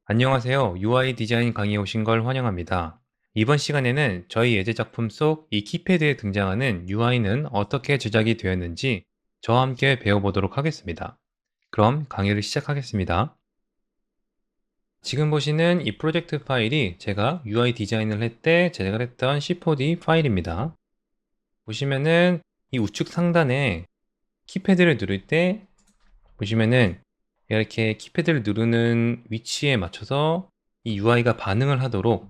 안녕하세요. UI 디자인 강의에 오신 걸 환영합니다. 이번 시간에는 저희 예제 작품 속 이 키패드에 등장하는 UI는 어떻게 제작이 되었는지 저와 함께 배워보도록 하겠습니다. 그럼 강의를 시작하겠습니다. 지금 보시는 이 프로젝트 파일이 제가 UI 디자인을 할 때 제작을 했던 C4D 파일입니다. 보시면은 이 우측 상단에 키패드를 누를 때 보시면은 이렇게 키패드를 누르는 위치에 맞춰서 이 UI가 반응을 하도록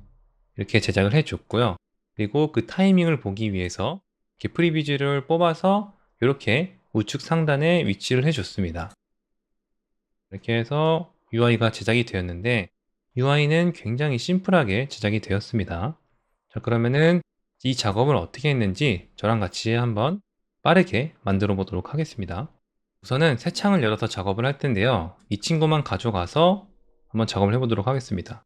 이렇게 제작을 해줬고요. 그리고 그 타이밍을 보기 위해서 이렇게 프리뷰즈를 뽑아서 이렇게 우측 상단에 위치를 해줬습니다. 이렇게 해서 UI가 제작이 되었는데 UI는 굉장히 심플하게 제작이 되었습니다. 자, 그러면은 이 작업을 어떻게 했는지 저랑 같이 한번 빠르게 만들어 보도록 하겠습니다. 우선은 새 창을 열어서 작업을 할 텐데요. 이 친구만 가져가서 한번 작업을 해보도록 하겠습니다.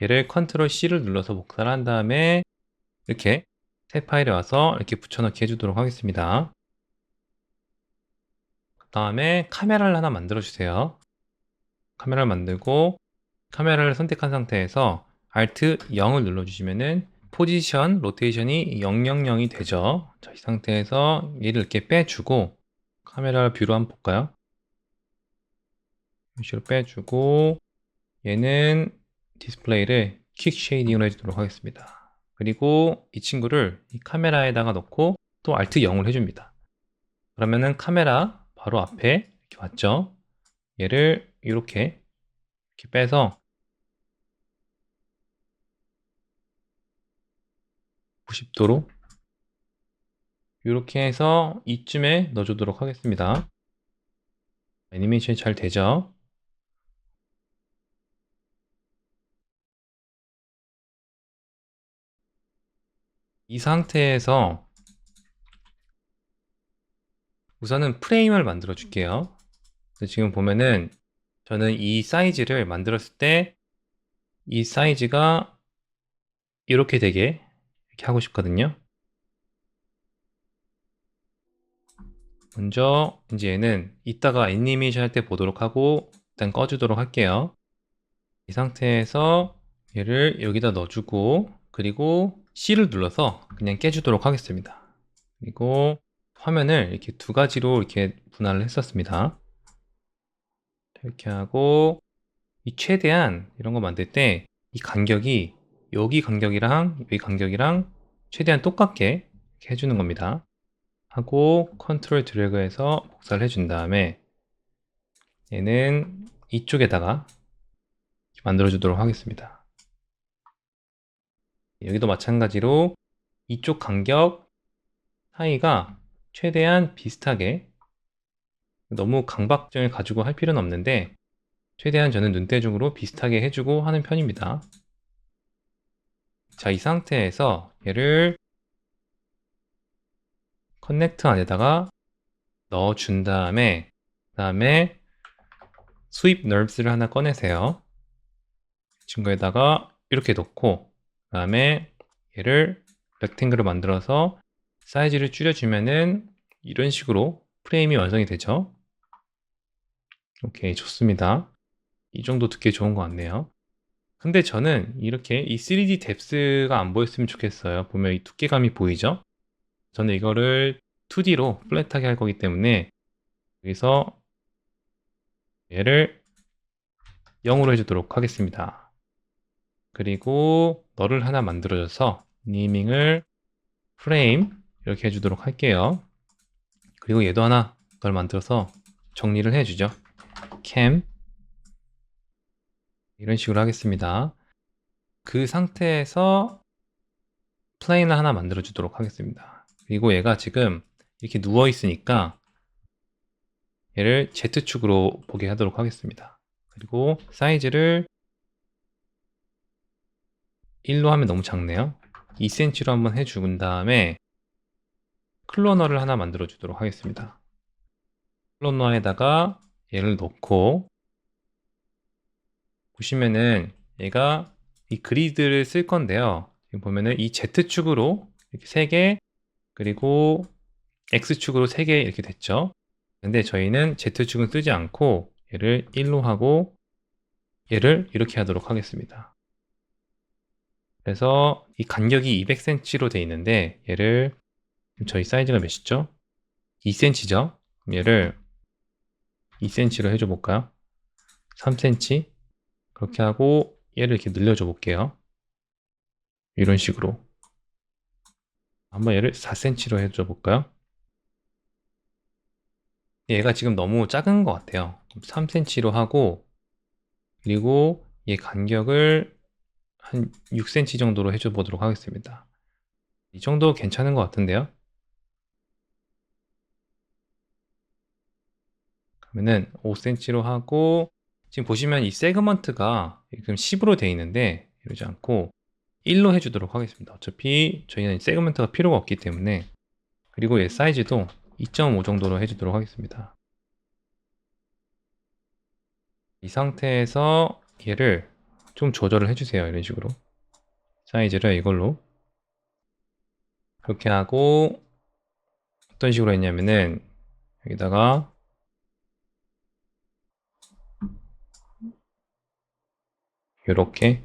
얘를 컨트롤 C를 눌러서 복사를 한 다음에 이렇게 새 파일에 와서 이렇게 붙여넣기 해주도록 하겠습니다. 그 다음에 카메라를 하나 만들어 주세요. 카메라를 만들고 카메라를 선택한 상태에서 Alt 0을 눌러주시면은 포지션, 로테이션이 000이 되죠. 자, 이 상태에서 얘를 이렇게 빼주고 카메라 뷰로 한번 볼까요? 뷰로 빼주고 얘는 디스플레이를 퀵 쉐이딩으로 해주도록 하겠습니다. 그리고 이 친구를 이 카메라에다가 넣고 또 Alt 0을 해줍니다. 그러면은 카메라 바로 앞에 이렇게 왔죠. 얘를 이렇게 빼서 90도로 이렇게 해서 이쯤에 넣어주도록 하겠습니다. 애니메이션이 잘 되죠? 이 상태에서 우선은 프레임을 만들어 줄게요. 지금 보면은 저는 이 사이즈를 만들었을 때 이 사이즈가 이렇게 되게 이렇게 하고 싶거든요. 먼저 이제 얘는 이따가 애니메이션 할 때 보도록 하고 일단 꺼주도록 할게요. 이 상태에서 얘를 여기다 넣어주고 그리고 C를 눌러서 그냥 깨주도록 하겠습니다. 그리고 화면을 이렇게 두 가지로 이렇게 분할을 했었습니다. 이렇게 하고 이 최대한 이런 거 만들 때 이 간격이 여기 간격이랑 여기 간격이랑 최대한 똑같게 이렇게 해주는 겁니다. 하고 컨트롤 드래그해서 복사를 해준 다음에 얘는 이쪽에다가 만들어 주도록 하겠습니다. 여기도 마찬가지로 이쪽 간격 사이가 최대한 비슷하게 너무 강박점을 가지고 할 필요는 없는데 최대한 저는 눈대중으로 비슷하게 해주고 하는 편입니다. 자, 이 상태에서 얘를 커넥트 안에다가 넣어준 다음에 그다음에 스윕 nerves를 하나 꺼내세요. 친구에다가 이렇게 놓고 그다음에 얘를 렉탱글을 만들어서 사이즈를 줄여주면은 이런 식으로 프레임이 완성이 되죠. 오케이, 좋습니다. 이 정도 듣기 좋은 것 같네요. 근데 저는 이렇게 이 3D 뎁스가 안 보였으면 좋겠어요. 보면 이 두께감이 보이죠? 저는 이거를 2D로 플랫하게 할 거기 때문에 여기서 얘를 0으로 해주도록 하겠습니다. 그리고 너를 하나 만들어줘서 네이밍을 프레임 이렇게 해주도록 할게요. 그리고 얘도 하나 널 만들어서 정리를 해주죠. 캠 이런 식으로 하겠습니다. 그 상태에서 플레인을 하나 만들어 주도록 하겠습니다. 그리고 얘가 지금 이렇게 누워 있으니까 얘를 Z축으로 보게 하도록 하겠습니다. 그리고 사이즈를 1로 하면 너무 작네요. 2cm로 한번 해준 다음에 클로너를 하나 만들어 주도록 하겠습니다. 클로너에다가 얘를 넣고 보시면은 얘가 이 그리드를 쓸 건데요. 지금 보면은 이 Z축으로 이렇게 3개 그리고 X축으로 3개 이렇게 됐죠. 근데 저희는 Z축은 쓰지 않고 얘를 1로 하고 얘를 이렇게 하도록 하겠습니다. 그래서 이 간격이 200cm로 되어 있는데 얘를 저희 사이즈가 몇이죠? 2cm죠? 그럼 얘를 2cm로 해줘 볼까요? 3cm 그렇게 하고 얘를 이렇게 늘려줘 볼게요. 이런 식으로 한번 얘를 4cm로 해줘 볼까요? 얘가 지금 너무 작은 것 같아요. 3cm로 하고 그리고 얘 간격을 한 6cm 정도로 해줘 보도록 하겠습니다. 이 정도 괜찮은 것 같은데요. 그러면은 5cm로 하고 지금 보시면 이 세그먼트가 지금 10으로 되어 있는데 이러지 않고 1로 해주도록 하겠습니다. 어차피 저희는 세그먼트가 필요가 없기 때문에. 그리고 얘 사이즈도 2.5 정도로 해주도록 하겠습니다. 이 상태에서 얘를 좀 조절을 해주세요. 이런 식으로 사이즈를 이걸로 그렇게 하고 어떤 식으로 했냐면은 여기다가 이렇게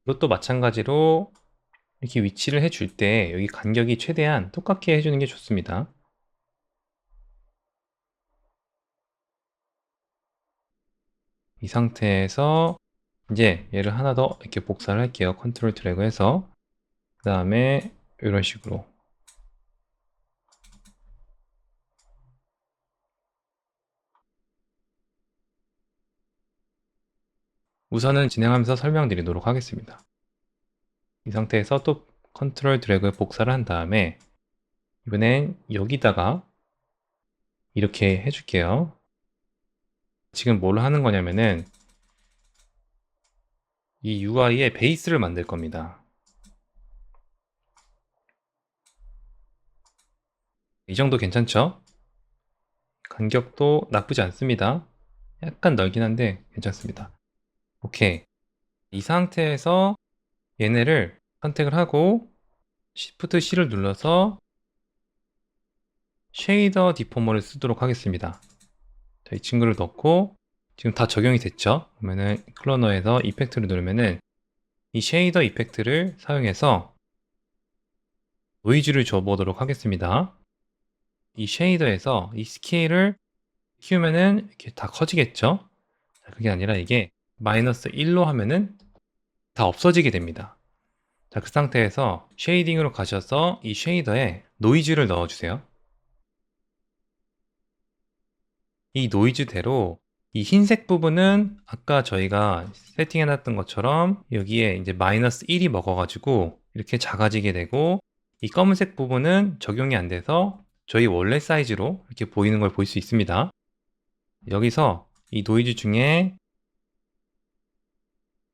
이것도 마찬가지로 이렇게 위치를 해줄 때 여기 간격이 최대한 똑같게 해주는 게 좋습니다. 이 상태에서 이제 얘를 하나 더 이렇게 복사를 할게요. 컨트롤 드래그 해서 그 다음에 이런 식으로 우선은 진행하면서 설명드리도록 하겠습니다. 이 상태에서 또 컨트롤 드래그 복사를 한 다음에 이번엔 여기다가 이렇게 해줄게요. 지금 뭘 하는 거냐면은 이 UI의 베이스를 만들 겁니다. 이 정도 괜찮죠? 간격도 나쁘지 않습니다. 약간 넓긴 한데 괜찮습니다. 오케이. 이 상태에서 얘네를 선택을 하고 Shift C를 눌러서 쉐이더 디포머를 쓰도록 하겠습니다. 자, 이 친구를 넣고 지금 다 적용이 됐죠? 그러면은 클로너에서 이펙트를 누르면은 이 쉐이더 이펙트를 사용해서 노이즈를 줘보도록 하겠습니다. 이 쉐이더에서 이 스케일을 키우면은 이렇게 다 커지겠죠? 자, 그게 아니라 이게 마이너스 1로 하면은 다 없어지게 됩니다. 자, 그 상태에서 쉐이딩으로 가셔서 이 쉐이더에 노이즈를 넣어주세요. 이 노이즈대로 이 흰색 부분은 아까 저희가 세팅해놨던 것처럼 여기에 이제 마이너스 1이 먹어가지고 이렇게 작아지게 되고 이 검은색 부분은 적용이 안 돼서 저희 원래 사이즈로 이렇게 보이는 걸 볼 수 있습니다. 여기서 이 노이즈 중에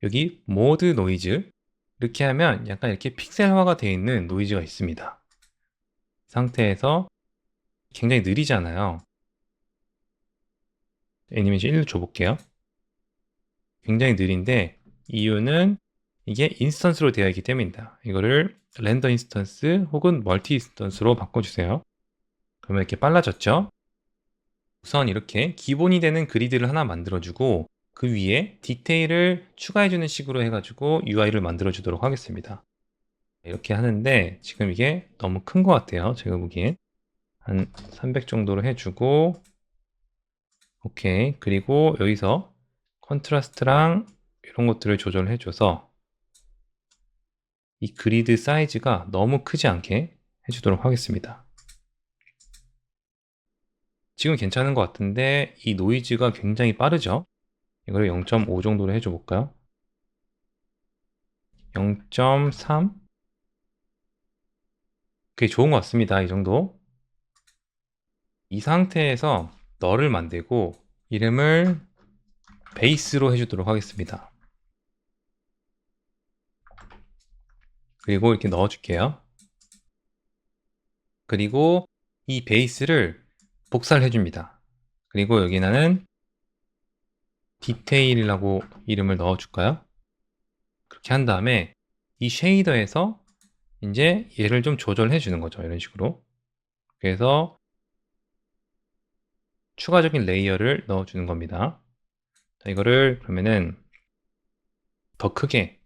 여기 모드 노이즈 이렇게 하면 약간 이렇게 픽셀화가 되어 있는 노이즈가 있습니다. 이 상태에서 굉장히 느리잖아요. 애니메이션 1로 줘볼게요. 굉장히 느린데 이유는 이게 인스턴스로 되어 있기 때문입니다. 이거를 렌더 인스턴스 혹은 멀티 인스턴스로 바꿔주세요. 그러면 이렇게 빨라졌죠? 우선 이렇게 기본이 되는 그리드를 하나 만들어주고 그 위에 디테일을 추가해주는 식으로 해가지고 UI를 만들어주도록 하겠습니다. 이렇게 하는데 지금 이게 너무 큰 것 같아요. 제가 보기엔 한 300 정도로 해주고 오케이. 그리고 여기서 컨트라스트랑 이런 것들을 조절해줘서 이 그리드 사이즈가 너무 크지 않게 해주도록 하겠습니다. 지금 괜찮은 것 같은데 이 노이즈가 굉장히 빠르죠? 이걸 0.5 정도로 해줘 볼까요? 0.3? 그게 좋은 것 같습니다. 이 정도. 이 상태에서 널을 만들고 이름을 베이스로 해주도록 하겠습니다. 그리고 이렇게 넣어줄게요. 그리고 이 베이스를 복사를 해줍니다. 그리고 여기는 디테일이라고 이름을 넣어줄까요? 그렇게 한 다음에 이 쉐이더에서 이제 얘를 좀 조절해 주는 거죠. 이런 식으로. 그래서 추가적인 레이어를 넣어 주는 겁니다. 자, 이거를 그러면은 더 크게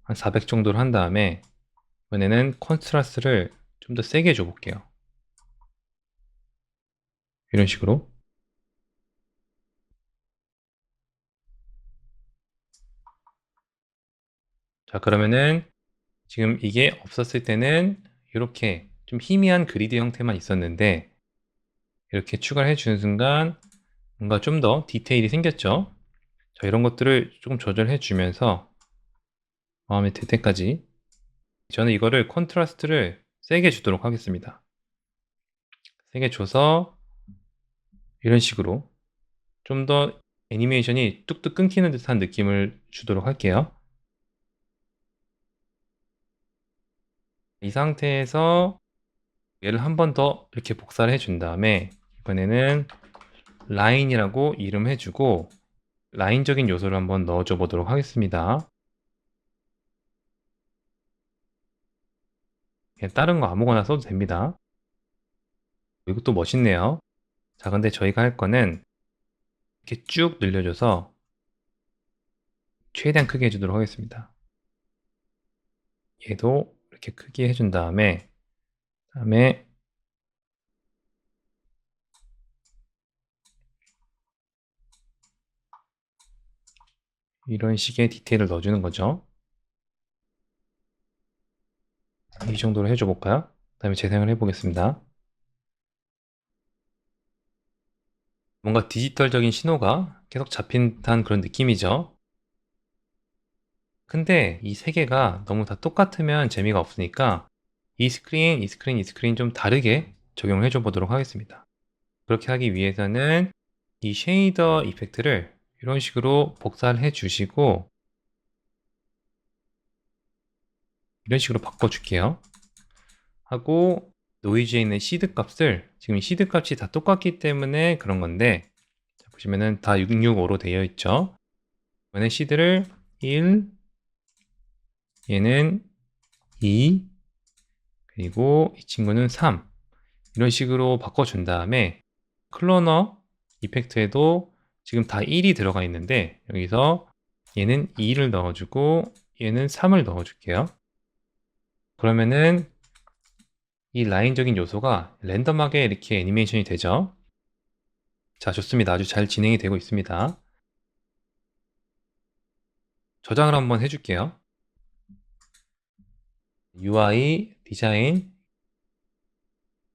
한 400 정도로 한 다음에 이번에는 컨트라스트를 좀 더 세게 줘 볼게요. 이런 식으로. 자, 그러면은 지금 이게 없었을 때는 이렇게 좀 희미한 그리드 형태만 있었는데 이렇게 추가를 해주는 순간 뭔가 좀 더 디테일이 생겼죠. 자, 이런 것들을 조금 조절해 주면서 마음에 들 때까지 저는 이거를 컨트라스트를 세게 주도록 하겠습니다. 세게 줘서 이런 식으로 좀 더 애니메이션이 뚝뚝 끊기는 듯한 느낌을 주도록 할게요. 이 상태에서 얘를 한 번 더 이렇게 복사를 해준 다음에 이번에는 라인이라고 이름해주고 라인적인 요소를 한번 넣어줘 보도록 하겠습니다. 그냥 다른 거 아무거나 써도 됩니다. 이것도 멋있네요. 자, 근데 저희가 할 거는 이렇게 쭉 늘려줘서 최대한 크게 해주도록 하겠습니다. 얘도 이렇게 크게 해준 다음에 이런 식의 디테일을 넣어주는 거죠. 이 정도로 해줘 볼까요? 그 다음에 재생을 해보겠습니다. 뭔가 디지털적인 신호가 계속 잡힌 듯한 그런 느낌이죠. 근데 이 세 개가 너무 다 똑같으면 재미가 없으니까 이 스크린, 이 스크린, 이 스크린 좀 다르게 적용을 해줘 보도록 하겠습니다. 그렇게 하기 위해서는 이 쉐이더 이펙트를 이런 식으로 복사를 해 주시고 이런 식으로 바꿔줄게요. 하고 노이즈에 있는 시드 값을 지금 시드 값이 다 똑같기 때문에 그런 건데 자, 보시면은 다 665로 되어 있죠. 이번에 시드를 1, 얘는 2, 그리고 이 친구는 3 이런 식으로 바꿔준 다음에 클로너 이펙트에도 지금 다 1이 들어가 있는데 여기서 얘는 2를 넣어주고 얘는 3을 넣어줄게요. 그러면은 이 라인적인 요소가 랜덤하게 이렇게 애니메이션이 되죠. 자, 좋습니다. 아주 잘 진행이 되고 있습니다. 저장을 한번 해줄게요. UI 디자인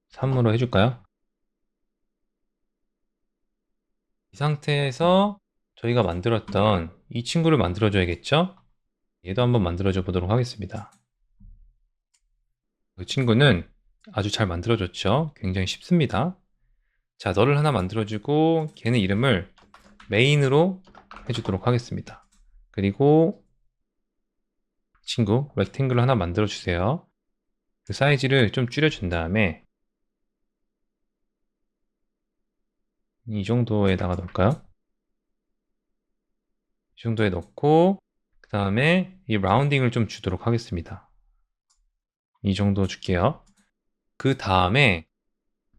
3으로 해줄까요? 이 상태에서 저희가 만들었던 이 친구를 만들어줘야겠죠? 얘도 한번 만들어줘 보도록 하겠습니다. 그 친구는 아주 잘 만들어졌죠? 굉장히 쉽습니다. 자, 너를 하나 만들어주고 걔는 이름을 메인으로 해주도록 하겠습니다. 그리고 친구 렉탱글 하나 만들어주세요. 그 사이즈를 좀 줄여준 다음에 이 정도에다가 넣을까요? 이 정도에 넣고 그 다음에 이 라운딩을 좀 주도록 하겠습니다. 이 정도 줄게요. 그 다음에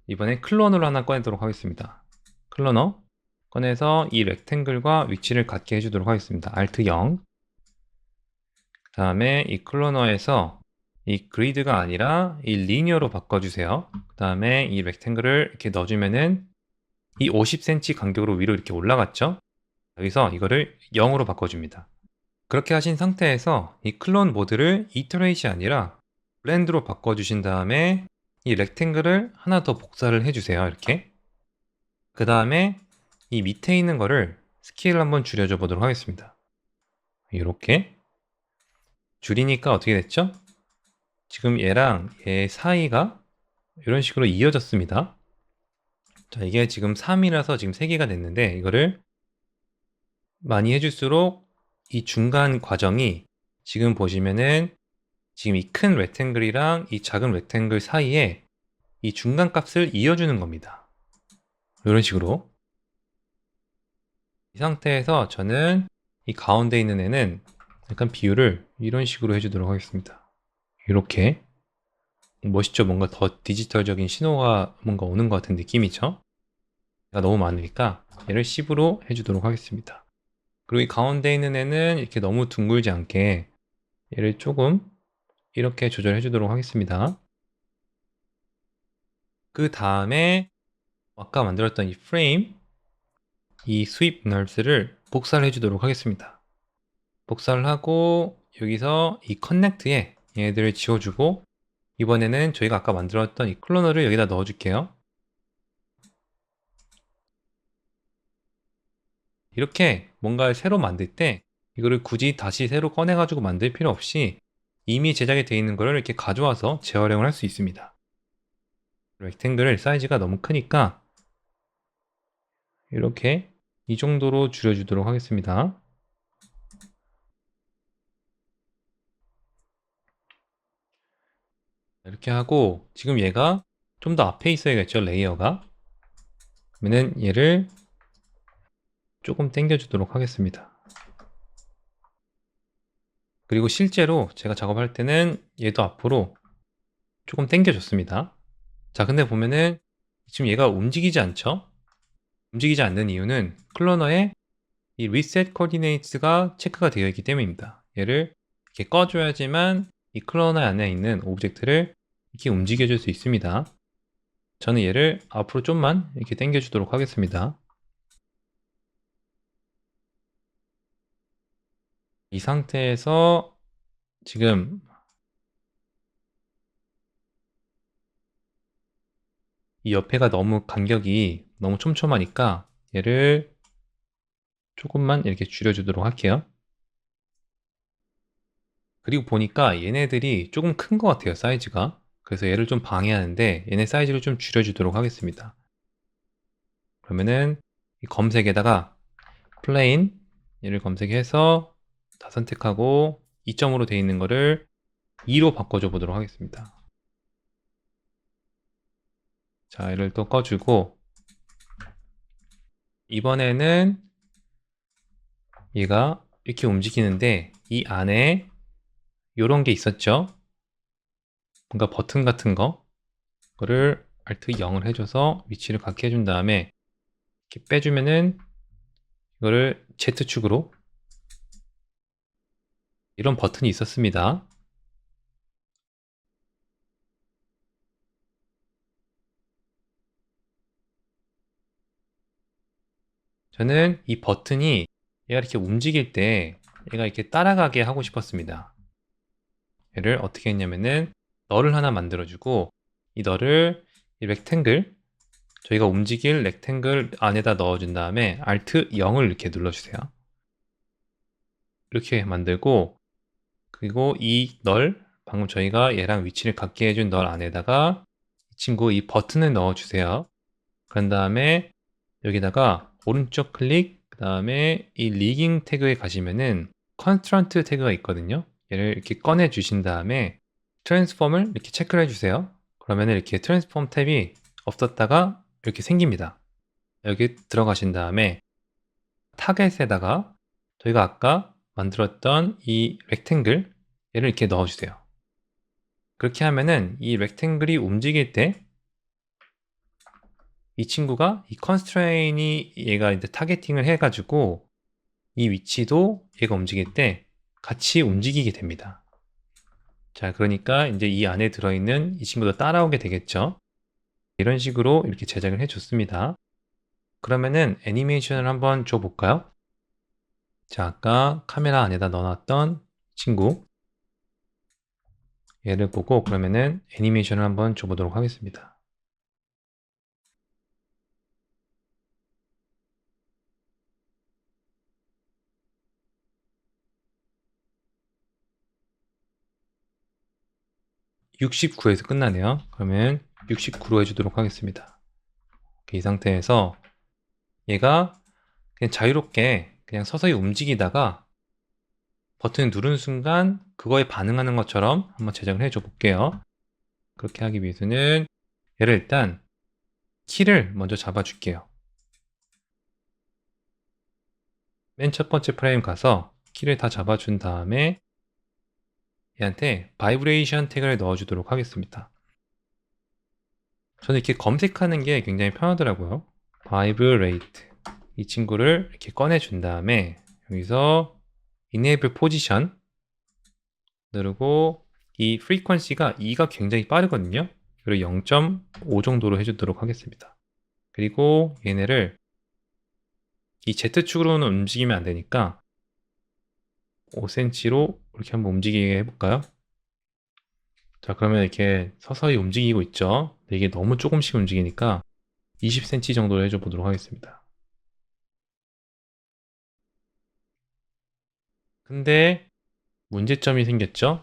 이번에 클로너를 하나 꺼내도록 하겠습니다. 클로너 꺼내서 이 렉탱글과 위치를 같게 해주도록 하겠습니다. Alt 0. 그 다음에 이 클로너에서 이 그리드가 아니라 이 리니어로 바꿔주세요. 그 다음에 이 렉탱글을 이렇게 넣어주면은 이 50cm 간격으로 위로 이렇게 올라갔죠? 여기서 이거를 0으로 바꿔줍니다. 그렇게 하신 상태에서 이 클론 모드를 이터레이트이 아니라 블렌드로 바꿔주신 다음에 이 렉탱글을 하나 더 복사를 해주세요. 이렇게. 그 다음에 이 밑에 있는 거를 스케일을 한번 줄여줘 보도록 하겠습니다. 이렇게 줄이니까 어떻게 됐죠? 지금 얘랑 얘 사이가 이런 식으로 이어졌습니다. 자, 이게 지금 3이라서 지금 3개가 됐는데 이거를 많이 해줄수록 이 중간 과정이 지금 보시면은 지금 이 큰 렉탱글이랑 이 작은 렉탱글 사이에 이 중간 값을 이어주는 겁니다. 이런 식으로. 이 상태에서 저는 이 가운데 있는 애는 약간 비율을 이런 식으로 해주도록 하겠습니다. 이렇게 멋있죠? 뭔가 더 디지털적인 신호가 뭔가 오는 것 같은 느낌이죠? 얘가 너무 많으니까 얘를 10으로 해주도록 하겠습니다. 그리고 이 가운데 있는 애는 이렇게 너무 둥글지 않게 얘를 조금 이렇게 조절해 주도록 하겠습니다. 그 다음에 아까 만들었던 이 프레임, 이 스윕 널스를 복사를 해주도록 하겠습니다. 복사를 하고 여기서 이 커넥트에 얘네들을 지워주고 이번에는 저희가 아까 만들었던 이 클로너를 여기다 넣어줄게요. 이렇게 뭔가를 새로 만들 때 이거를 굳이 다시 새로 꺼내가지고 만들 필요 없이 이미 제작이 되어 있는 거를 이렇게 가져와서 재활용을 할 수 있습니다. 렉탱글 사이즈가 너무 크니까 이렇게 이 정도로 줄여주도록 하겠습니다. 이렇게 하고 지금 얘가 좀 더 앞에 있어야겠죠, 레이어가. 그러면은 얘를 조금 당겨주도록 하겠습니다. 그리고 실제로 제가 작업할 때는 얘도 앞으로 조금 당겨줬습니다. 자, 근데 보면은 지금 얘가 움직이지 않죠? 움직이지 않는 이유는 클로너에 이 reset coordinates가 체크가 되어 있기 때문입니다. 얘를 이렇게 꺼줘야지만 이 클로너 안에 있는 오브젝트를 이렇게 움직여줄 수 있습니다. 저는 얘를 앞으로 좀만 이렇게 당겨주도록 하겠습니다. 이 상태에서 지금 이 옆에가 너무 간격이 너무 촘촘하니까 얘를 조금만 이렇게 줄여주도록 할게요. 그리고 보니까 얘네들이 조금 큰 것 같아요, 사이즈가. 그래서 얘를 좀 방해하는데 얘네 사이즈를 좀 줄여주도록 하겠습니다. 그러면은 이 검색에다가 플레인 얘를 검색해서 다 선택하고 2점으로 되어 있는 거를 2로 바꿔줘 보도록 하겠습니다. 자, 얘를 또 꺼주고 이번에는 얘가 이렇게 움직이는데 이 안에 이런 게 있었죠? 뭔가 버튼 같은 거 그거를 Alt 0을 해줘서 위치를 갖게 해준 다음에 이렇게 빼주면은 이거를 Z축으로 이런 버튼이 있었습니다. 저는 이 버튼이 얘가 이렇게 움직일 때 얘가 이렇게 따라가게 하고 싶었습니다. 얘를 어떻게 했냐면은 널을 하나 만들어주고 이 널을 이 렉탱글 저희가 움직일 렉탱글 안에다 넣어준 다음에 Alt 0을 이렇게 눌러주세요. 이렇게 만들고 그리고 이 널 방금 저희가 얘랑 위치를 같게 해준 널 안에다가 이 친구 이 버튼을 넣어주세요. 그런 다음에 여기다가 오른쪽 클릭 그 다음에 이 리깅 태그에 가시면은 컨스트런트 태그가 있거든요. 얘를 이렇게 꺼내 주신 다음에 트랜스폼을 이렇게 체크를 해주세요. 그러면 이렇게 트랜스폼 탭이 없었다가 이렇게 생깁니다. 여기 들어가신 다음에 타겟에다가 저희가 아까 만들었던 이 렉탱글 얘를 이렇게 넣어주세요. 그렇게 하면은 이 렉탱글이 움직일 때 이 친구가 이 컨스트레인이 얘가 이제 타겟팅을 해가지고 이 위치도 얘가 움직일 때 같이 움직이게 됩니다. 자, 그러니까 이제 이 안에 들어있는 이 친구도 따라오게 되겠죠. 이런 식으로 이렇게 제작을 해줬습니다. 그러면은 애니메이션을 한번 줘볼까요? 자, 아까 카메라 안에다 넣어놨던 친구 얘를 보고 그러면은 애니메이션을 한번 줘보도록 하겠습니다. (69에서) 끝나네요. 그러면 69로 해주도록 하겠습니다. 이 상태에서 얘가 그냥 자유롭게 그냥 서서히 움직이다가 버튼을 누른 순간 그거에 반응하는 것처럼 한번 제작을 해줘 볼게요. 그렇게 하기 위해서는 얘를 일단 키를 먼저 잡아줄게요. 맨 첫 번째 프레임 가서 키를 다 잡아준 다음에 얘한테 바이브레이션 태그를 넣어주도록 하겠습니다. 저는 이렇게 검색하는 게 굉장히 편하더라고요. 바이브레이트 이 친구를 이렇게 꺼내준 다음에 여기서 enable position 누르고 이 frequency가 2가 굉장히 빠르거든요. 그리고 0.5 정도로 해주도록 하겠습니다. 그리고 얘네를 이 Z축으로는 움직이면 안 되니까 5cm로 이렇게 한번 움직이게 해볼까요? 자, 그러면 이렇게 서서히 움직이고 있죠. 근데 이게 너무 조금씩 움직이니까 20cm 정도로 해줘 보도록 하겠습니다. 근데 문제점이 생겼죠?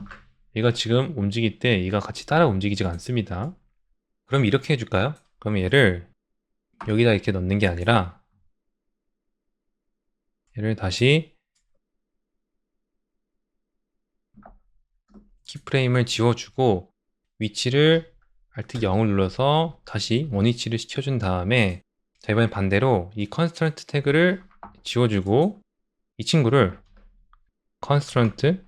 얘가 지금 움직일 때 얘가 같이 따라 움직이지가 않습니다. 그럼 이렇게 해줄까요? 그럼 얘를 여기다 이렇게 넣는 게 아니라 얘를 다시 키프레임을 지워주고 위치를 Alt 0을 눌러서 다시 원위치를 시켜준 다음에 자, 이번엔 반대로 이 constraint 태그를 지워주고 이 친구를 constraint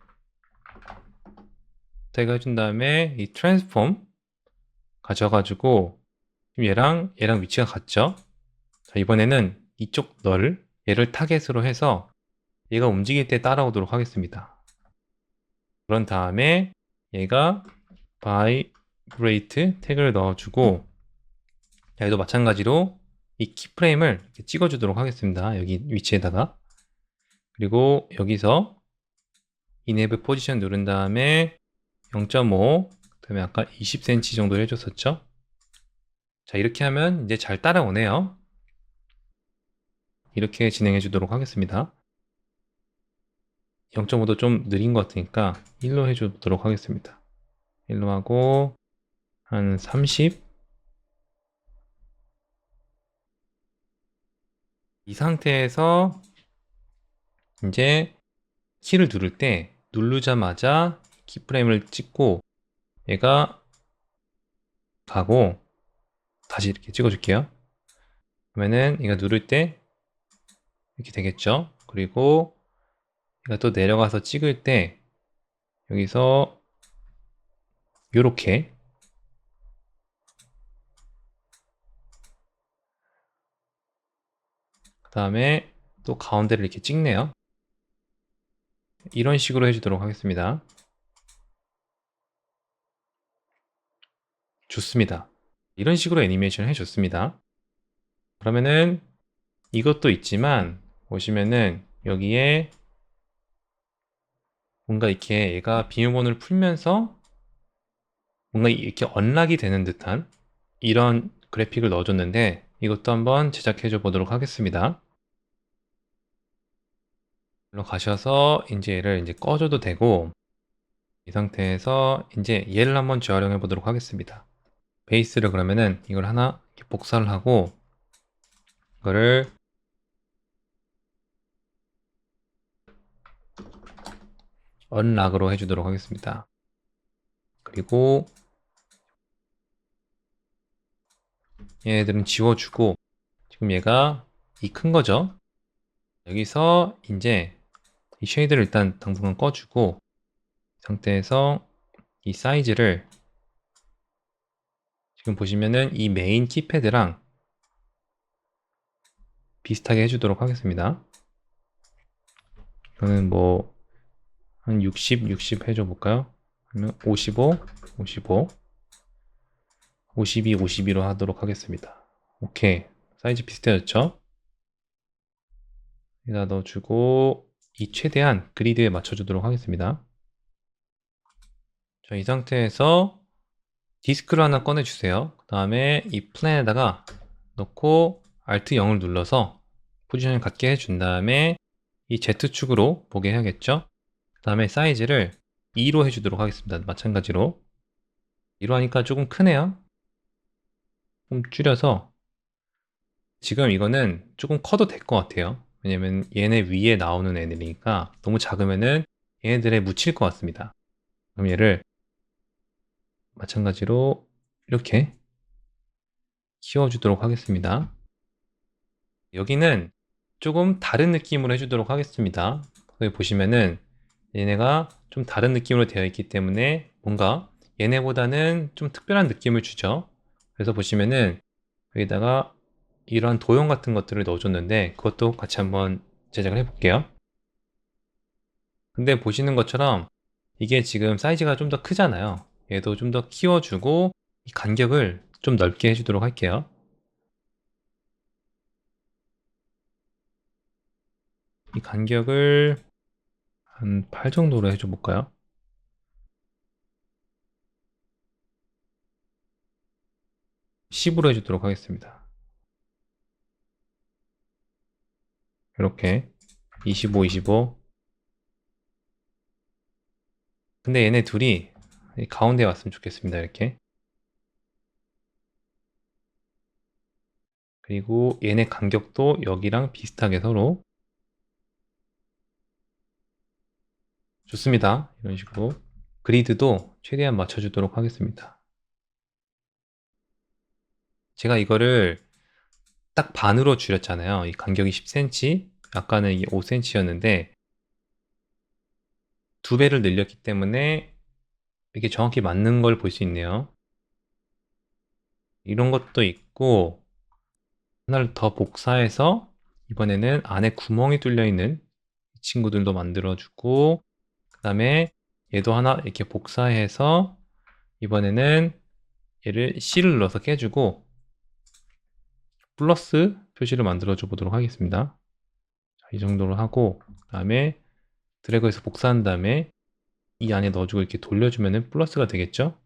태그 해준 다음에 이 transform 가져가지고 얘랑 위치가 같죠? 자, 이번에는 이쪽 얘를 타겟으로 해서 얘가 움직일 때 따라오도록 하겠습니다. 그런 다음에 얘가 vibrate 태그를 넣어주고 얘도 마찬가지로 이 키프레임을 이렇게 찍어주도록 하겠습니다. 여기 위치에다가 그리고 여기서 enable position 누른 다음에 0.5 그다음에 아까 20cm 정도 해줬었죠. 자, 이렇게 하면 이제 잘 따라오네요. 이렇게 진행해 주도록 하겠습니다. 0.5도 좀 느린 것 같으니까 1로 해주도록 하겠습니다. 1로 하고 한 30. 이 상태에서 이제 키를 누를 때 누르자마자 키프레임을 찍고 얘가 가고 다시 이렇게 찍어줄게요. 그러면은 얘가 누를 때 이렇게 되겠죠. 그리고 얘가 또 내려가서 찍을 때 여기서 이렇게 그 다음에 또 가운데를 이렇게 찍네요. 이런 식으로 해주도록 하겠습니다. 좋습니다. 이런 식으로 애니메이션 해줬습니다. 그러면은 이것도 있지만 보시면은 여기에 뭔가 이렇게 얘가 비밀번호를 풀면서 뭔가 이렇게 언락이 되는 듯한 이런 그래픽을 넣어줬는데 이것도 한번 제작해 보도록 하겠습니다. 일로 가셔서 이제 얘를 이제 꺼줘도 되고 이 상태에서 이제 얘를 한번 재활용해 보도록 하겠습니다. 베이스를 그러면은 이걸 하나 이렇게 복사를 하고 이거를 언락으로 해주도록 하겠습니다. 그리고 얘네들은 지워주고 지금 얘가 이 큰 거죠. 여기서 이제 이 쉐이드를 일단 당분간 꺼주고 이 상태에서 이 사이즈를 지금 보시면은 이 메인 키패드랑 비슷하게 해주도록 하겠습니다. 저는 뭐 한 60, 60 해줘 볼까요? 그러면 55, 55, 52, 52로 하도록 하겠습니다. 오케이. 사이즈 비슷해졌죠? 여기다 넣어주고 이 최대한 그리드에 맞춰주도록 하겠습니다. 자, 이 상태에서 디스크를 하나 꺼내주세요. 그 다음에 이 플랜에다가 넣고 Alt 0을 눌러서 포지션을 갖게 해준 다음에 이 Z축으로 보게 해야겠죠? 그 다음에 사이즈를 2로 해주도록 하겠습니다. 마찬가지로 2로 하니까 조금 크네요. 좀 줄여서 지금 이거는 조금 커도 될 것 같아요. 왜냐면 얘네 위에 나오는 애들이니까 너무 작으면은 얘네들에 묻힐 것 같습니다. 그럼 얘를 마찬가지로 이렇게 키워주도록 하겠습니다. 여기는 조금 다른 느낌으로 해주도록 하겠습니다. 여기 보시면은 얘네가 좀 다른 느낌으로 되어 있기 때문에 뭔가 얘네보다는 좀 특별한 느낌을 주죠. 그래서 보시면은 여기다가 이런 도형 같은 것들을 넣어줬는데 그것도 같이 한번 제작을 해볼게요. 근데 보시는 것처럼 이게 지금 사이즈가 좀 더 크잖아요. 얘도 좀 더 키워주고 이 간격을 좀 넓게 해주도록 할게요. 이 간격을 한 8 정도로 해줘 볼까요? 10으로 해주도록 하겠습니다. 이렇게 25, 25. 근데 얘네 둘이 이 가운데에 왔으면 좋겠습니다. 이렇게. 그리고 얘네 간격도 여기랑 비슷하게 서로. 좋습니다. 이런 식으로. 그리드도 최대한 맞춰주도록 하겠습니다. 제가 이거를 딱 반으로 줄였잖아요. 이 간격이 10cm, 아까는 이게 5cm였는데 2배를 늘렸기 때문에 이게 정확히 맞는 걸 볼 수 있네요. 이런 것도 있고 하나를 더 복사해서 이번에는 안에 구멍이 뚫려 있는 이 친구들도 만들어주고 그 다음에 얘도 하나 이렇게 복사해서 이번에는 얘를 C를 눌러서 깨주고 플러스 표시를 만들어 줘 보도록 하겠습니다. 자, 이 정도로 하고 그 다음에 드래그해서 복사한 다음에 이 안에 넣어주고 이렇게 돌려주면 플러스가 되겠죠?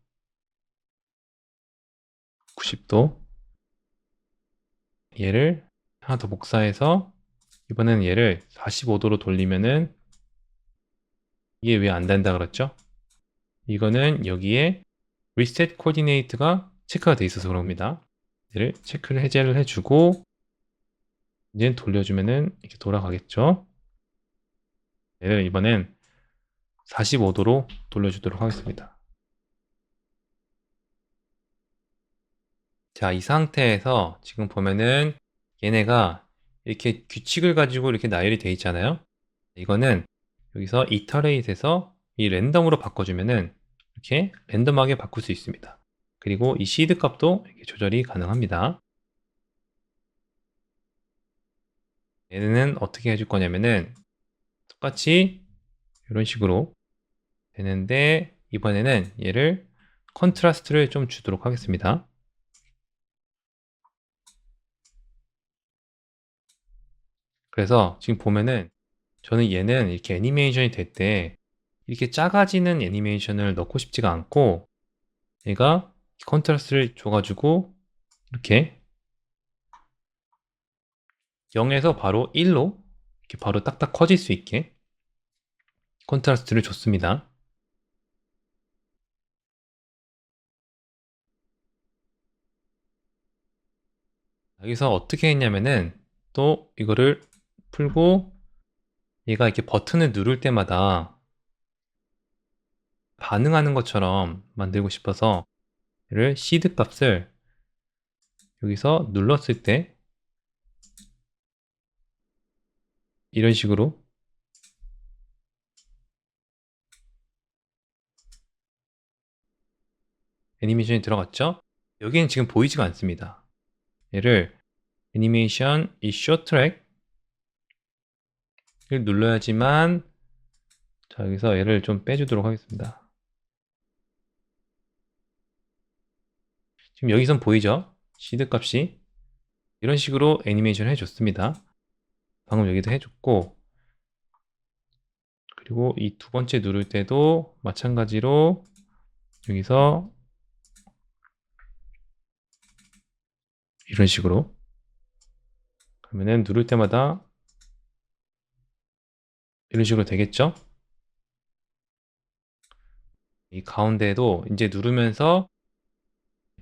90도. 얘를 하나 더 복사해서 이번에는 얘를 45도로 돌리면은 이게 왜 안 된다 그랬죠? 이거는 여기에 reset coordinate가 체크가 돼 있어서 그럽니다. 얘를 체크를 해제를 해주고 이제 돌려주면은 이렇게 돌아가겠죠? 얘를 이번엔 45도로 돌려주도록 하겠습니다. 자, 이 상태에서 지금 보면은 얘네가 이렇게 규칙을 가지고 이렇게 나열이 돼 있잖아요. 이거는 여기서 iterate에서 이 랜덤으로 바꿔주면은 이렇게 랜덤하게 바꿀 수 있습니다. 그리고 이 시드 값도 이렇게 조절이 가능합니다. 얘는 어떻게 해줄 거냐면은 똑같이 이런 식으로 되는데 이번에는 얘를 컨트라스트를 좀 주도록 하겠습니다. 그래서 지금 보면은 저는 얘는 이렇게 애니메이션이 될 때 이렇게 작아지는 애니메이션을 넣고 싶지가 않고 얘가 컨트라스트를 줘가지고 이렇게 0에서 바로 1로 이렇게 바로 딱딱 커질 수 있게 컨트라스트를 줬습니다. 여기서 어떻게 했냐면은 또 이거를 풀고 얘가 이렇게 버튼을 누를 때마다 반응하는 것처럼 만들고 싶어서 얘를 시드 값을 여기서 눌렀을 때 이런 식으로 애니메이션이 들어갔죠? 여기는 지금 보이지가 않습니다. 얘를 애니메이션 이 쇼트랙을 눌러야지만 자 여기서 얘를 좀 빼주도록 하겠습니다. 지금 여기선 보이죠? 시드 값이 이런 식으로 애니메이션을 해줬습니다. 방금 여기도 해줬고 그리고 이 두 번째 누를 때도 마찬가지로 여기서 이런 식으로 그러면은 누를 때마다 이런 식으로 되겠죠? 이 가운데도 이제 누르면서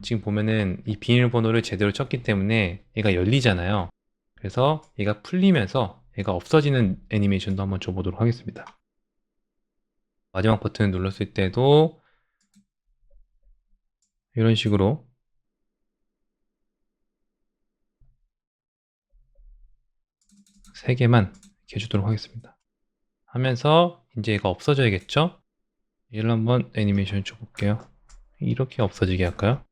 지금 보면은 이 비밀번호를 제대로 쳤기 때문에 얘가 열리잖아요. 그래서 얘가 풀리면서 얘가 없어지는 애니메이션도 한번 줘보도록 하겠습니다. 마지막 버튼을 눌렀을 때도 이런 식으로 세 개만 이렇게 해주도록 하겠습니다. 하면서 이제 얘가 없어져야겠죠? 얘를 한번 애니메이션 줘볼게요. 이렇게 없어지게 할까요?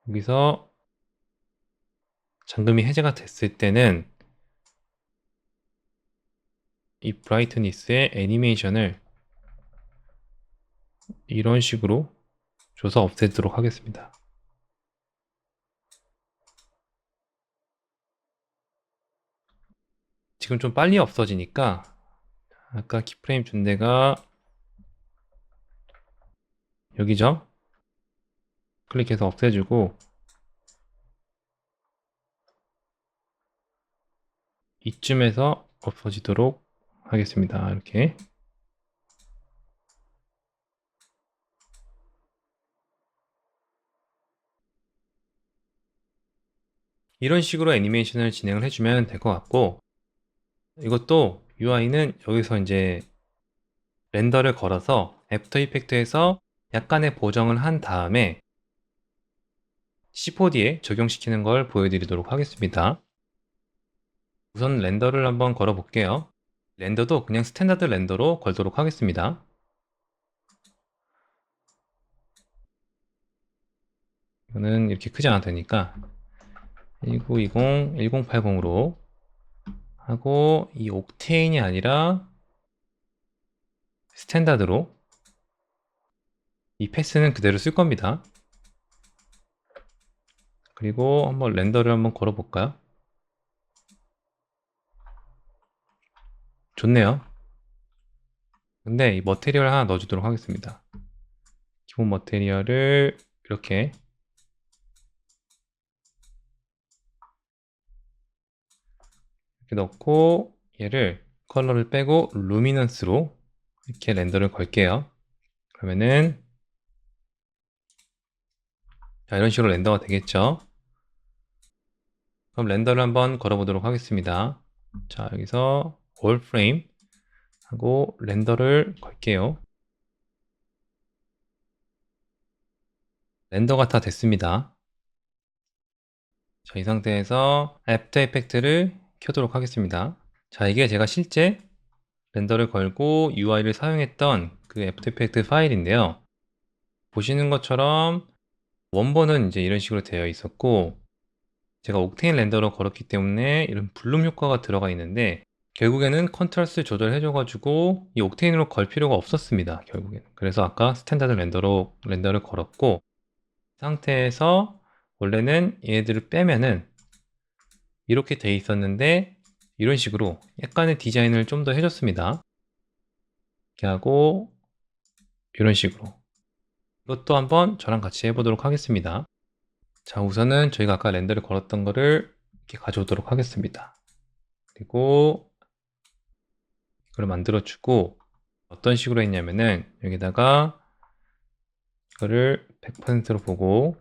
여기서 잠금이 해제가 됐을 때는 이 브라이트니스의 애니메이션을 이런 식으로 줘서 없애도록 하겠습니다. 지금 좀 빨리 없어지니까 아까 키프레임 준 데가 여기죠? 클릭해서 없애주고 이쯤에서 없어지도록 하겠습니다. 이렇게. 이런 식으로 애니메이션을 진행을 해주면 될 것 같고, 이것도 UI는 여기서 이제 렌더를 걸어서 애프터 이펙트에서 약간의 보정을 한 다음에 C4D에 적용시키는 걸 보여드리도록 하겠습니다. 우선 렌더를 한번 걸어 볼게요. 렌더도 그냥 스탠다드 렌더로 걸도록 하겠습니다. 이거는 이렇게 크지 않아도 되니까 1920, 1080으로 하고, 이 옥테인이 아니라 스탠다드로 이 패스는 그대로 쓸 겁니다. 그리고 한번 렌더를 한번 걸어 볼까요? 좋네요. 근데 이 머테리얼 하나 넣어주도록 하겠습니다. 기본 머테리얼을 이렇게 넣고, 얘를 컬러를 빼고 루미넌스로 이렇게 렌더를 걸게요. 그러면은 자, 이런 식으로 렌더가 되겠죠. 그럼 렌더를 한번 걸어 보도록 하겠습니다. 자, 여기서 올 프레임 하고 렌더를 걸게요. 렌더가 다 됐습니다. 자, 이 상태에서 애프터 이펙트를 켜도록 하겠습니다. 자, 이게 제가 실제 렌더를 걸고 UI를 사용했던 그 애프터 이펙트 파일인데요. 보시는 것처럼 원본은 이제 이런 식으로 되어 있었고, 제가 옥테인 렌더로 걸었기 때문에 이런 블룸 효과가 들어가 있는데, 결국에는 컨트라스트 조절해줘가지고 이 옥테인으로 걸 필요가 없었습니다. 결국에는. 그래서 아까 스탠다드 렌더로 렌더를 걸었고, 이 상태에서 원래는 얘네들을 빼면은 이렇게 돼 있었는데, 이런 식으로 약간의 디자인을 좀 더 해줬습니다. 이렇게 하고 이런 식으로. 이것도 한번 저랑 같이 해보도록 하겠습니다. 자, 우선은 저희가 아까 렌더를 걸었던 거를 이렇게 가져오도록 하겠습니다. 그리고 이걸 만들어주고, 어떤 식으로 했냐면은 여기다가 이거를 100%로 보고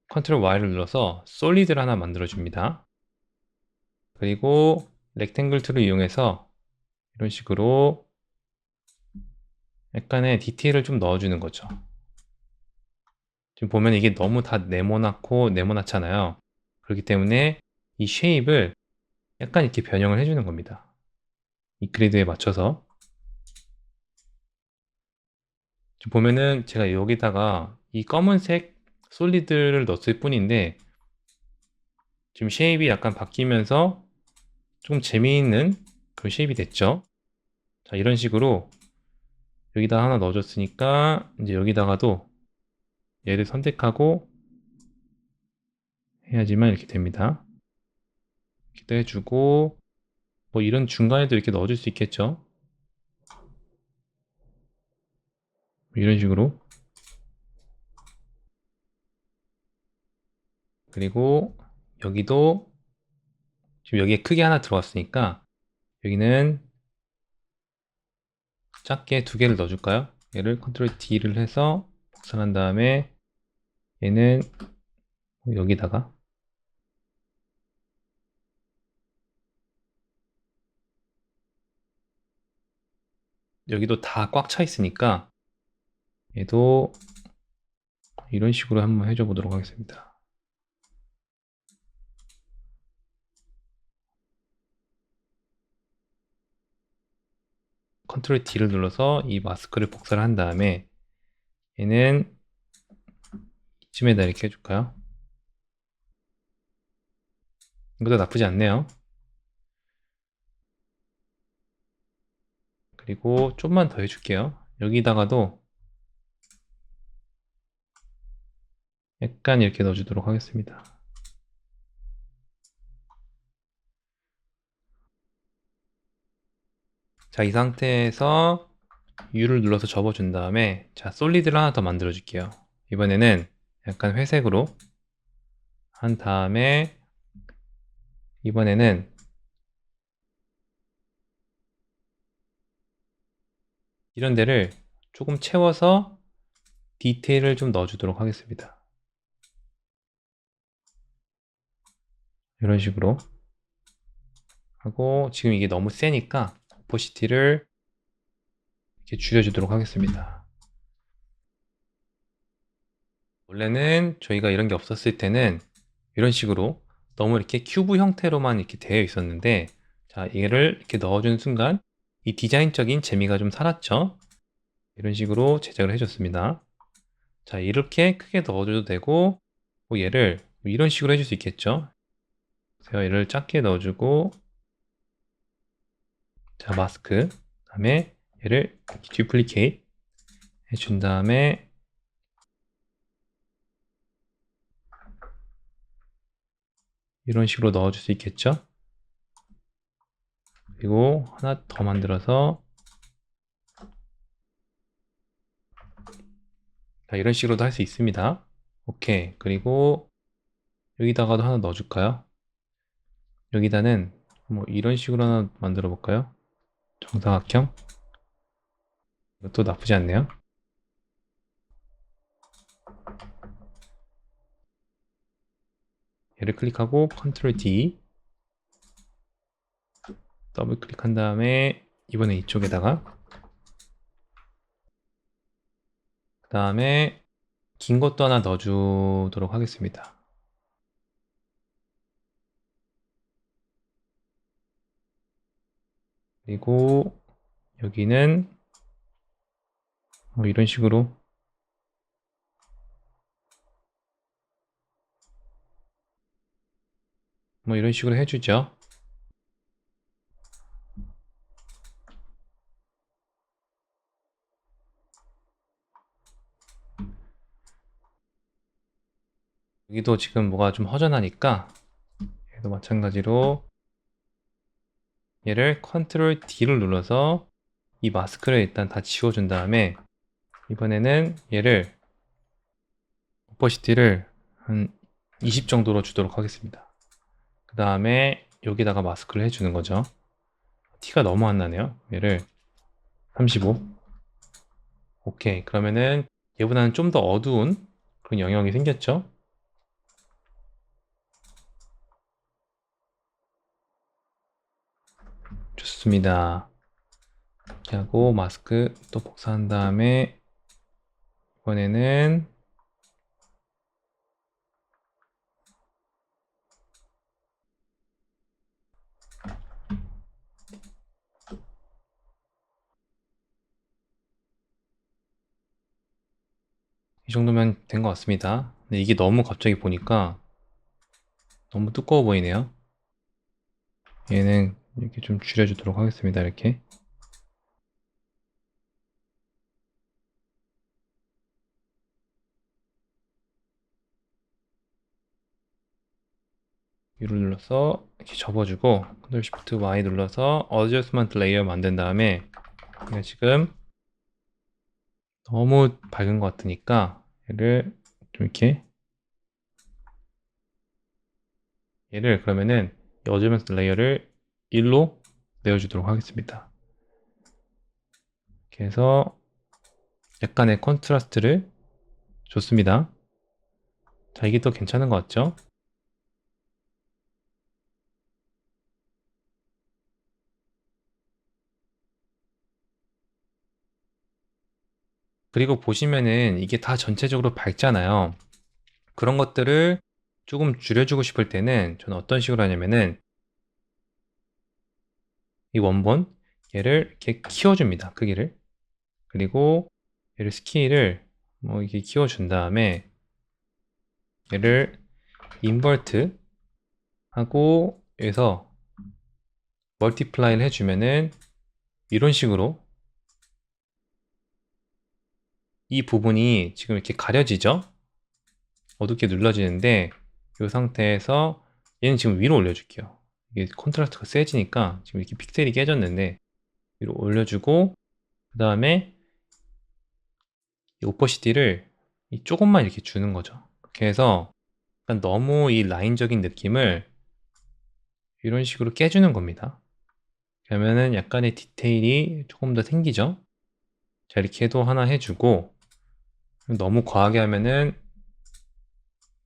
컨트롤 Y를 눌러서 솔리드를 하나 만들어줍니다. 그리고 렉탱글 툴을 이용해서 이런 식으로 약간의 디테일을 좀 넣어주는 거죠. 지금 보면 이게 너무 다 네모나잖아요. 그렇기 때문에 이 쉐입을 약간 이렇게 변형을 해주는 겁니다. 이 그리드에 맞춰서. 지금 보면은 제가 여기다가 이 검은색 솔리드를 넣었을 뿐인데, 지금 쉐입이 약간 바뀌면서 좀 재미있는 그런 쉐입이 됐죠. 자, 이런 식으로 여기다 하나 넣어줬으니까 이제 여기다가도 얘를 선택하고 해야지만 이렇게 됩니다. 이렇게도 해주고, 뭐 이런 중간에도 이렇게 넣어줄 수 있겠죠. 이런 식으로. 그리고 여기도 지금 여기에 크게 하나 들어왔으니까 여기는 작게 두 개를 넣어줄까요? 얘를 컨트롤 D를 해서 복사한 다음에 얘는 여기다가, 여기도 다 꽉 차 있으니까 얘도 이런 식으로 한번 해줘 보도록 하겠습니다. 컨트롤 D를 눌러서 이 마스크를 복사를 한 다음에 얘는 이쯤에다 이렇게 해줄까요? 이것도 나쁘지 않네요. 그리고 좀만 더 해줄게요. 여기다가도 약간 이렇게 넣어주도록 하겠습니다. 자, 이 상태에서 U를 눌러서 접어준 다음에 자, 솔리드를 하나 더 만들어 줄게요. 이번에는 약간 회색으로 한 다음에 이번에는 이런 데를 조금 채워서 디테일을 좀 넣어주도록 하겠습니다. 이런 식으로 하고 지금 이게 너무 세니까 오퍼시티를 이렇게 줄여주도록 하겠습니다. 원래는 저희가 이런 게 없었을 때는 이런 식으로 너무 이렇게 큐브 형태로만 이렇게 되어 있었는데 자, 얘를 이렇게 넣어주는 순간 이 디자인적인 재미가 좀 살았죠. 이런 식으로 제작을 해줬습니다. 자, 이렇게 크게 넣어줘도 되고 뭐 얘를 이런 식으로 해줄 수 있겠죠. 제가 얘를 작게 넣어주고 자, 마스크 다음에 얘를 듀플리케이트 해준 다음에 이런 식으로 넣어줄 수 있겠죠. 그리고 하나 더 만들어서 자, 이런 식으로도 할 수 있습니다. 오케이. 그리고 여기다가도 하나 넣어줄까요? 여기다는 뭐 이런 식으로 하나 만들어 볼까요? 정사각형. 이것도 나쁘지 않네요. 얘를 클릭하고 컨트롤 D 더블 클릭한 다음에 이번에 이쪽에다가 그 다음에 긴 것도 하나 넣어주도록 하겠습니다. 그리고 여기는 뭐 이런 식으로 뭐 이런 식으로 해주죠. 여기도 지금 뭐가 좀 허전하니까 얘도 마찬가지로 얘를 컨트롤 D를 눌러서 이 마스크를 일단 다 지워준 다음에 이번에는 얘를 오퍼시티를 한 20 정도로 주도록 하겠습니다. 그 다음에 여기다가 마스크를 해주는 거죠. 티가 너무 안 나네요. 얘를 35. 오케이. 그러면은 얘보다는 좀 더 어두운 그런 영역이 생겼죠. 좋습니다. 이렇게 하고 마스크 또 복사한 다음에 이번에는 이 정도면 된 것 같습니다. 근데 이게 너무 갑자기 보니까 너무 두꺼워 보이네요. 얘는 이렇게 좀 줄여주도록 하겠습니다. 이렇게. U를 눌러서 이렇게 접어주고 Ctrl Shift Y 눌러서 Adjustment Layer 만든 다음에 그냥 지금 너무 밝은 것 같으니까 얘를 좀 이렇게 얘를 그러면은 이 Adjustment Layer를 1로 내어주도록 하겠습니다. 이렇게 해서 약간의 컨트라스트를 줬습니다. 자, 이게 또 괜찮은 것 같죠? 그리고 보시면은 이게 다 전체적으로 밝잖아요. 그런 것들을 조금 줄여주고 싶을 때는 저는 어떤 식으로 하냐면은 이 원본 얘를 이렇게 키워줍니다. 크기를. 그리고 얘를 스케일을 뭐 이렇게 키워준 다음에 얘를 인버트 하고 여기서 멀티플라이를 해주면은 이런 식으로 이 부분이 지금 이렇게 가려지죠? 어둡게 눌러지는데 이 상태에서 얘는 지금 위로 올려줄게요. 이게 콘트라스트가 세지니까 지금 이렇게 픽셀이 깨졌는데 위로 올려주고 그 다음에 이 오퍼시티를 조금만 이렇게 주는 거죠. 그렇게 해서 약간 너무 이 라인적인 느낌을 이런 식으로 깨주는 겁니다. 그러면은 약간의 디테일이 조금 더 생기죠. 자, 이렇게 해도 하나 해주고 너무 과하게 하면은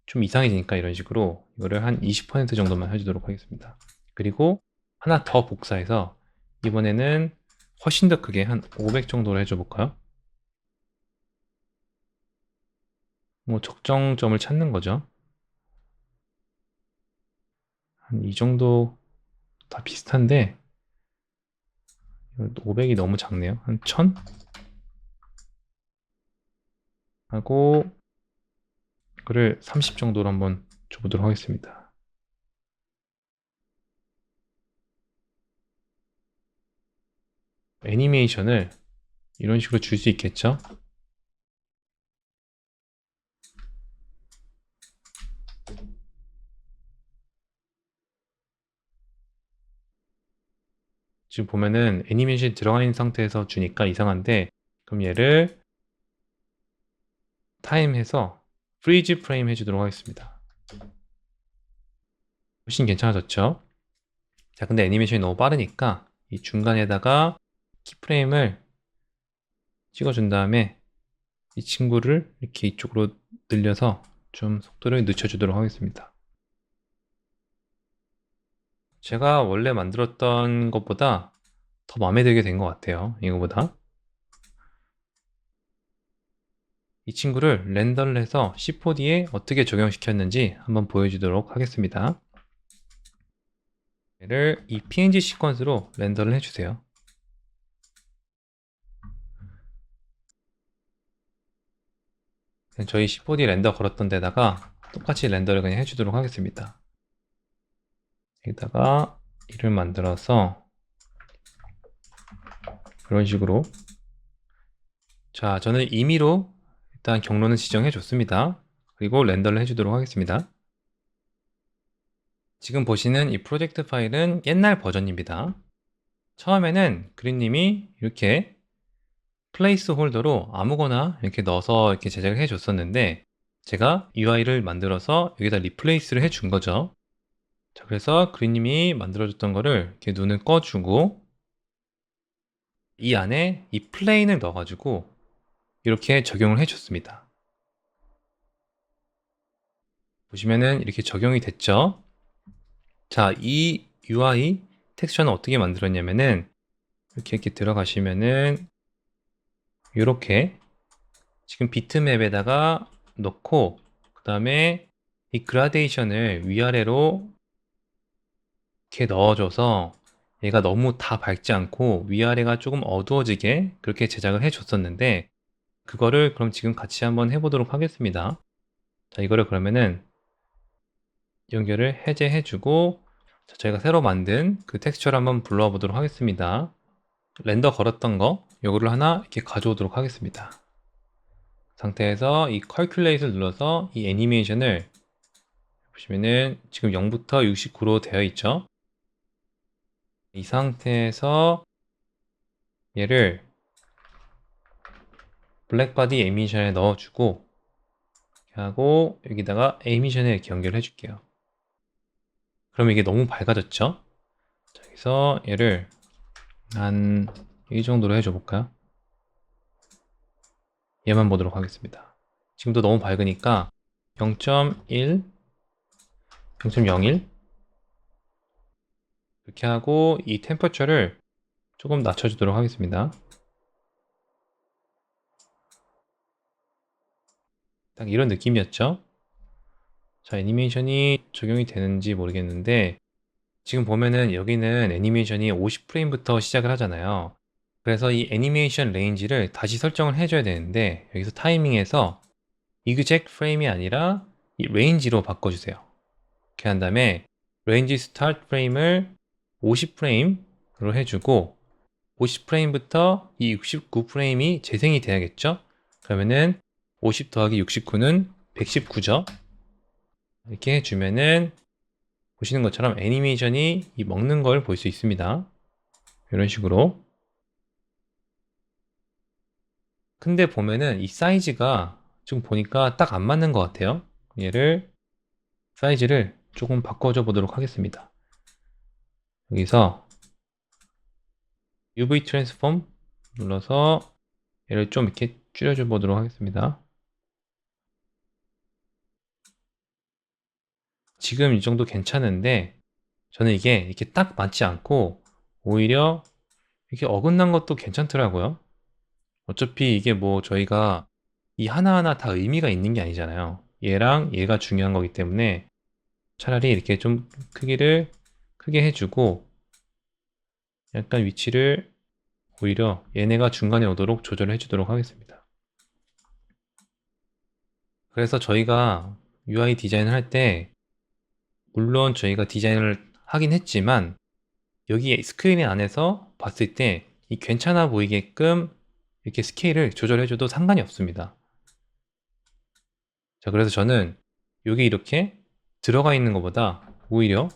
좀 이상해지니까 이런 식으로 이거를 한 20% 정도만 해주도록 하겠습니다. 그리고 하나 더 복사해서 이번에는 훨씬 더 크게 한 500 정도로 해줘 볼까요? 뭐 적정점을 찾는 거죠. 한 이 정도 다 비슷한데 500이 너무 작네요. 한 1000? 하고 그를 30 정도로 한번 줘보도록 하겠습니다. 애니메이션을 이런 식으로 줄 수 있겠죠? 지금 보면은 애니메이션이 들어가 있는 상태에서 주니까 이상한데 그럼 얘를 타임해서 프리즈 프레임 해주도록 하겠습니다. 훨씬 괜찮아졌죠? 자, 근데 애니메이션이 너무 빠르니까 이 중간에다가 키프레임을 찍어준 다음에 이 친구를 이렇게 이쪽으로 늘려서 좀 속도를 늦춰주도록 하겠습니다. 제가 원래 만들었던 것보다 더 마음에 들게 된 것 같아요. 이거보다. 이 친구를 렌더를 해서 C4D에 어떻게 적용시켰는지 한번 보여주도록 하겠습니다. 얘를 이 PNG 시퀀스로 렌더를 해주세요. 저희 C4D 렌더 걸었던 데다가 똑같이 렌더를 그냥 해주도록 하겠습니다. 여기다가 이를 만들어서 그런 식으로 자, 저는 임의로 일단 경로는 지정해 줬습니다. 그리고 렌더를 해주도록 하겠습니다. 지금 보시는 이 프로젝트 파일은 옛날 버전입니다. 처음에는 그린님이 이렇게 플레이스 홀더로 아무거나 이렇게 넣어서 이렇게 제작을 해 줬었는데 제가 UI를 만들어서 여기다 리플레이스를 해 준 거죠. 자, 그래서 그린님이 만들어줬던 거를 이렇게 눈을 꺼주고 이 안에 이 플레인을 넣어가지고 이렇게 적용을 해 줬습니다. 보시면은 이렇게 적용이 됐죠. 자, 이 UI 텍스처는 어떻게 만들었냐면은 이렇게 들어가시면은 이렇게 지금 비트맵에다가 넣고 그 다음에 이 그라데이션을 위아래로 이렇게 넣어줘서 얘가 너무 다 밝지 않고 위아래가 조금 어두워지게 그렇게 제작을 해 줬었는데 그거를 그럼 지금 같이 한번 해보도록 하겠습니다. 자, 이거를 그러면은 연결을 해제해주고 저희가 새로 만든 그 텍스처를 한번 불러와 보도록 하겠습니다. 렌더 걸었던 거 요거를 하나 이렇게 가져오도록 하겠습니다. 상태에서 이 컬큘레이트를 눌러서 이 애니메이션을 보시면은 지금 0부터 69로 되어 있죠. 이 상태에서 얘를 블랙바디 애니메이션에 넣어주고 이렇게 하고 여기다가 애니메이션에 이렇게 연결해 줄게요. 그럼 이게 너무 밝아졌죠? 자, 여기서 얘를 한 이 정도로 해줘 볼까요? 얘만 보도록 하겠습니다. 지금도 너무 밝으니까 0.1, 0.01 이렇게 하고 이 템퍼처를 조금 낮춰주도록 하겠습니다. 딱 이런 느낌이었죠? 자, 애니메이션이 적용이 되는지 모르겠는데 지금 보면은 여기는 애니메이션이 50프레임부터 시작을 하잖아요. 그래서 이 애니메이션 레인지를 다시 설정을 해줘야 되는데 여기서 타이밍에서 exact 프레임이 아니라 이 레인지로 바꿔주세요. 이렇게 한 다음에 레인지 스타트 프레임을 50프레임으로 해주고 50프레임부터 이 69프레임이 재생이 돼야겠죠? 그러면은 50 더하기 69는 119죠? 이렇게 해주면은 보시는 것처럼 애니메이션이 이 먹는 걸 볼 수 있습니다. 이런 식으로. 근데 보면은 이 사이즈가 지금 보니까 딱 안 맞는 것 같아요. 얘를 사이즈를 조금 바꿔줘 보도록 하겠습니다. 여기서 UV 트랜스폼 눌러서 얘를 좀 이렇게 줄여줘 보도록 하겠습니다. 지금 이 정도 괜찮은데 저는 이게 이렇게 딱 맞지 않고 오히려 이렇게 어긋난 것도 괜찮더라고요. 어차피 이게 뭐 저희가 이 하나하나 다 의미가 있는 게 아니잖아요. 얘랑 얘가 중요한 거기 때문에 차라리 이렇게 좀 크기를 크게 해주고 약간 위치를 오히려 얘네가 중간에 오도록 조절을 해주도록 하겠습니다. 그래서 저희가 UI 디자인을 할 때 물론 저희가 디자인을 하긴 했지만 여기 스크린 안에서 봤을 때 이 괜찮아 보이게끔 이렇게 스케일을 조절해줘도 상관이 없습니다. 자, 그래서 저는 여기 이렇게 들어가 있는 것보다 오히려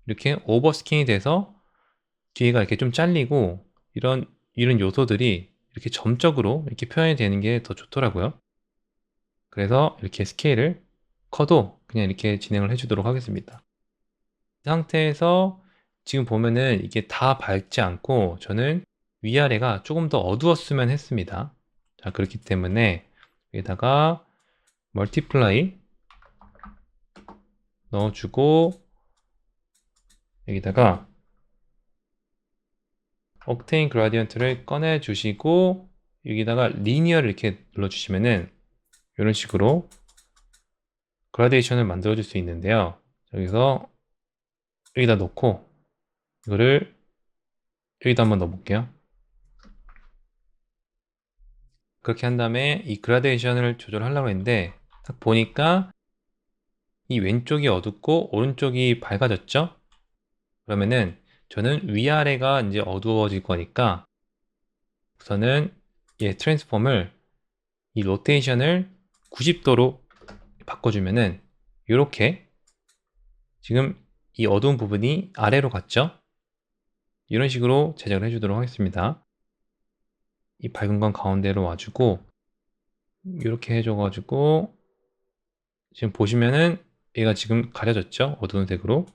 이렇게 오버스캔이 돼서 뒤에가 이렇게 좀 잘리고 이런 요소들이 이렇게 점적으로 이렇게 표현이 되는 게 더 좋더라고요. 그래서 이렇게 스케일을 커도 그냥 이렇게 진행을 해주도록 하겠습니다. 이 상태에서 지금 보면은 이게 다 밝지 않고 저는 위아래가 조금 더 어두웠으면 했습니다. 자, 그렇기 때문에 여기다가 멀티플라이 넣어주고 여기다가 옥테인 그라디언트를 꺼내 주시고 여기다가 리니어를 이렇게 눌러주시면은 이런 식으로 그라데이션을 만들어 줄 수 있는데요. 여기서 여기다 놓고 이거를 여기다 한번 넣어 볼게요. 그렇게 한 다음에 이 그라데이션을 조절하려고 했는데 딱 보니까 이 왼쪽이 어둡고 오른쪽이 밝아졌죠? 그러면은 저는 위아래가 이제 어두워질 거니까 우선은 얘 트랜스폼을 이 로테이션을 90도로 바꿔주면은 이렇게 지금 이 어두운 부분이 아래로 갔죠? 이런 식으로 제작을 해주도록 하겠습니다. 이 밝은 건 가운데로 와주고 이렇게 해줘가지고 지금 보시면은 얘가 지금 가려졌죠? 어두운 색으로.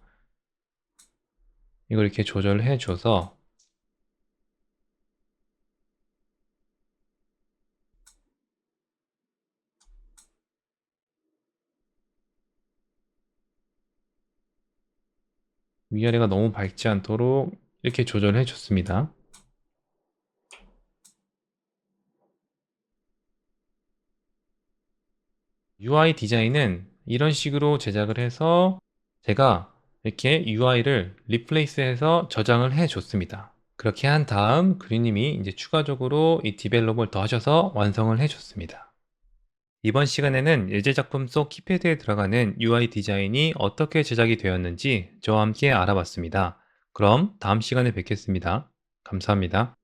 이걸 이렇게 조절을 해줘서 위아래가 너무 밝지 않도록 이렇게 조절을 해줬습니다. UI 디자인은 이런 식으로 제작을 해서 제가 이렇게 UI를 리플레이스해서 저장을 해줬습니다. 그렇게 한 다음 그리님이 이제 추가적으로 이 디벨롭을 더 하셔서 완성을 해줬습니다. 이번 시간에는 예제 작품 속 키패드에 들어가는 UI 디자인이 어떻게 제작이 되었는지 저와 함께 알아봤습니다. 그럼 다음 시간에 뵙겠습니다. 감사합니다.